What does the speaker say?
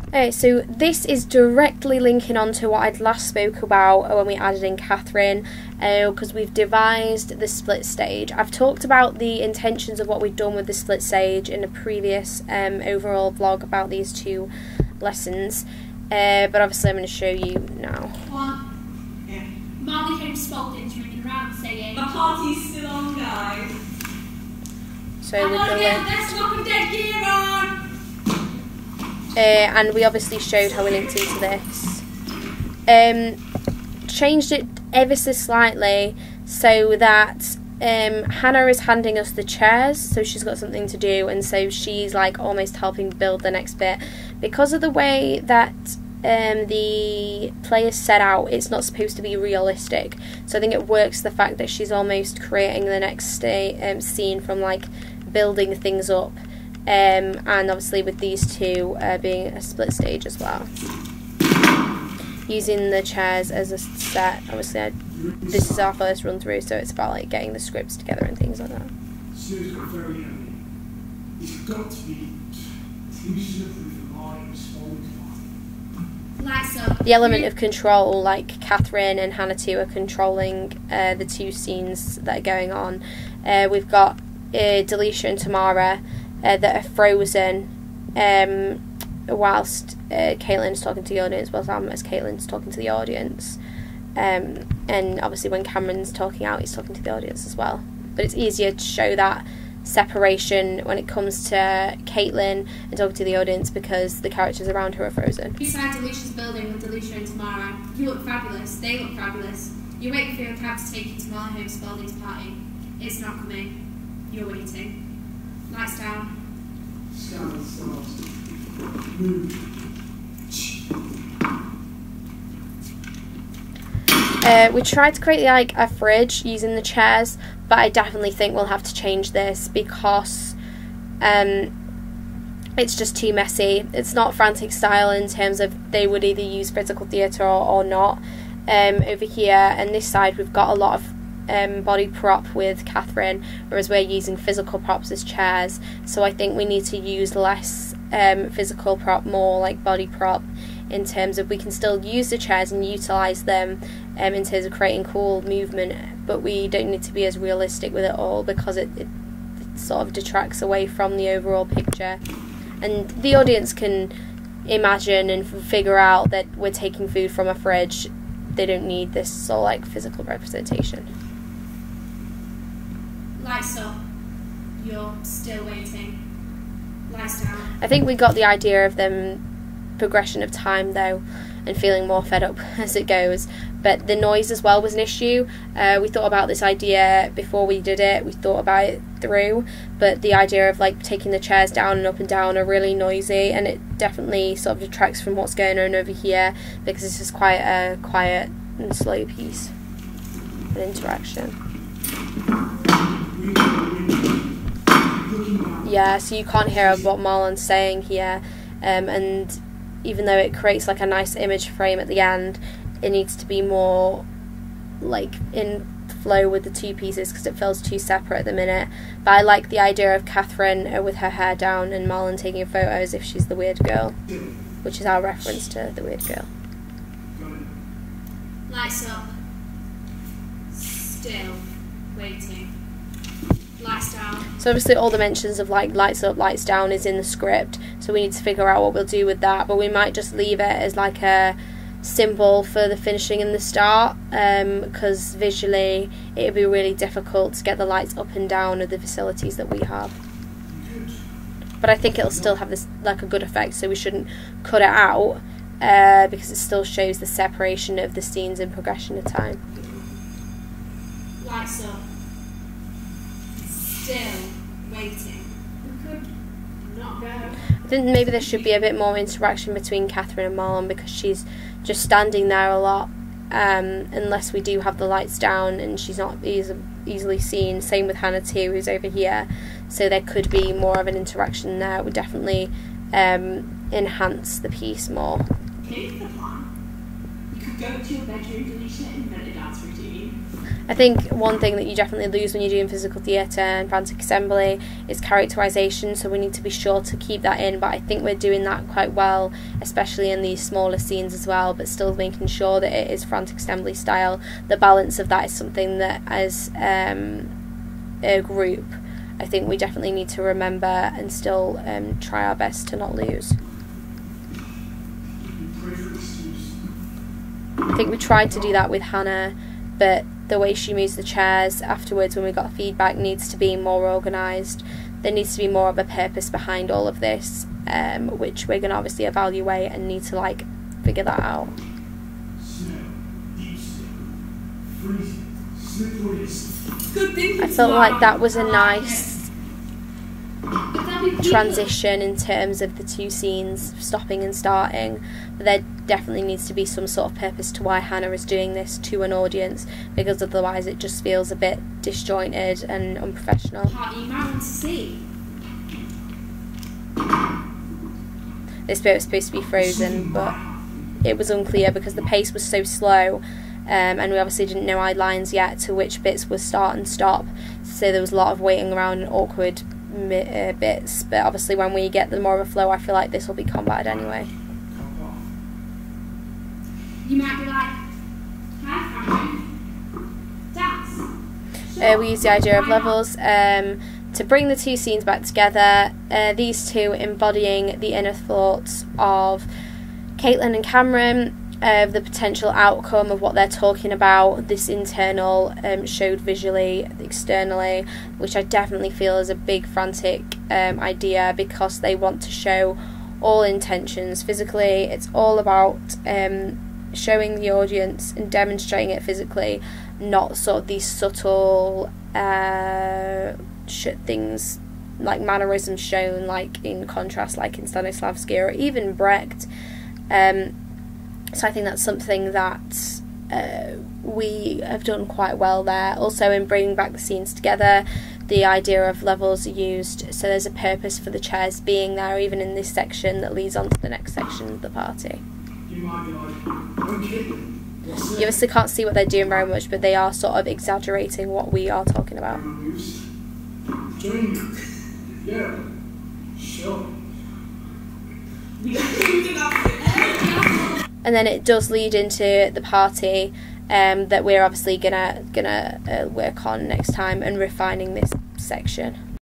Okay, so this is directly linking on to what I'd last spoke about when we added in Catherine, because we've devised the split stage. I've talked about the intentions of what we've done with the split stage in a previous overall vlog about these two lessons, but obviously I'm going to show you now. Yeah. Molly came Spalding's running around saying, "The party's still on, guys." So with the link. Let's lock a dead gear on. And we obviously showed how we linked into this. Changed it ever so slightly so that Hannah is handing us the chairs, so she's got something to do, and so she's like almost helping build the next bit. Because of the way that the players set out, it's not supposed to be realistic, so I think it works the fact that she's almost creating the next scene from like building things up. And obviously with these two being a split stage as well. Using the chairs as a set, obviously this is our first run through, so it's about like getting the scripts together and things like that. Sue's got very heavy. It's got to be inclusive with the line responding to Lights up. The element of control, like Catherine and Hannah too are controlling the two scenes that are going on. We've got Delisha and Tamara that are frozen whilst Caitlin's talking to the audience, whilst Caitlin's talking to the audience, and obviously when Cameron's talking out, he's talking to the audience as well. But it's easier to show that separation when it comes to Caitlin and talking to the audience because the characters around her are frozen. Inside Delisha's building with Delisha and Tamara, you look fabulous, they look fabulous. You're waiting for your cab to take you to Molly home Spalding's party. It's not coming. You're waiting. Lights down. Scan starts. Move. We tried to create like a fridge using the chairs, but I definitely think we'll have to change this because it's just too messy. It's not frantic style in terms of they would either use physical theatre or not. Over here and this side we've got a lot of body prop with Catherine, whereas we're using physical props as chairs, so I think we need to use less physical prop, more like body prop, in terms of we can still use the chairs and utilise them in terms of creating cool movement, but we don't need to be as realistic with it all because it sort of detracts away from the overall picture, and the audience can imagine and figure out that we're taking food from a fridge. They don't need this sort of like physical representation. Lights up. You're still waiting. Lights down. I think we got the idea of them progression of time though, and feeling more fed up as it goes. But the noise as well was an issue. We thought about this idea before we did it. We thought about it through, but the idea of like taking the chairs down and up and down are really noisy, and it definitely sort of detracts from what's going on over here because this is quite a quiet and slow piece of interaction. Yeah, so you can't hear what Marlon's saying here, and even though it creates like a nice image frame at the end, it needs to be more like in flow with the two pieces because it feels too separate at the minute. But I like the idea of Catherine with her hair down and Marlon taking a photo as if she's the weird girl, which is our reference to the weird girl. Lights up. Still waiting. Lights down. So obviously all the mentions of like lights up, lights down is in the script, so we need to figure out what we'll do with that, but we might just leave it as like a symbol for the finishing and the start, because visually it would be really difficult to get the lights up and down of the facilities that we have. But I think it'll still have this like a good effect, so we shouldn't cut it out because it still shows the separation of the scenes and progression of time. Lights up. Still waiting. We could not go. I think maybe there should be a bit more interaction between Catherine and Marlon because she's just standing there a lot, unless we do have the lights down and she's not easily seen. Same with Hannah too, who's over here, so there could be more of an interaction there. It would definitely enhance the piece more. Here's the plan. You could go to your bedroom, Delisha, and invent a dance routine. I think one thing that you definitely lose when you're doing physical theatre and frantic assembly is characterisation, so we need to be sure to keep that in, but I think we're doing that quite well, especially in these smaller scenes as well, but still making sure that it is frantic assembly style. The balance of that is something that as a group I think we definitely need to remember and still try our best to not lose. I think we tried to do that with Hannah, but the way she moves the chairs afterwards when we got feedback needs to be more organised. There needs to be more of a purpose behind all of this, which we're going to obviously evaluate and need to figure that out. I felt like that was a nice transition in terms of the two scenes, stopping and starting, but there definitely needs to be some sort of purpose to why Hannah is doing this to an audience, because otherwise it just feels a bit disjointed and unprofessional. This bit was supposed to be frozen, but it was unclear because the pace was so slow, and we obviously didn't know our lines yet to which bits would start and stop, so there was a lot of waiting around and awkward bits, but obviously when we get the more of a flow I feel like this will be combated anyway. You might be like, hi Cameron, dance. We use the idea of levels to bring the two scenes back together, these two embodying the inner thoughts of Caitlin and Cameron, of the potential outcome of what they're talking about, this internal showed visually, externally, which I definitely feel is a big frantic idea, because they want to show all intentions physically. It's all about showing the audience and demonstrating it physically, not sort of these subtle things like mannerisms shown like in contrast, like in Stanislavski or even Brecht. So I think that's something that we have done quite well there. Also in bringing back the scenes together, the idea of levels are used, so there's a purpose for the chairs being there even in this section that leads on to the next section of the party. You obviously can't see what they're doing very much, but they are sort of exaggerating what we are talking about. Yeah, sure. And then it does lead into the party that we're obviously gonna work on next time and refining this section.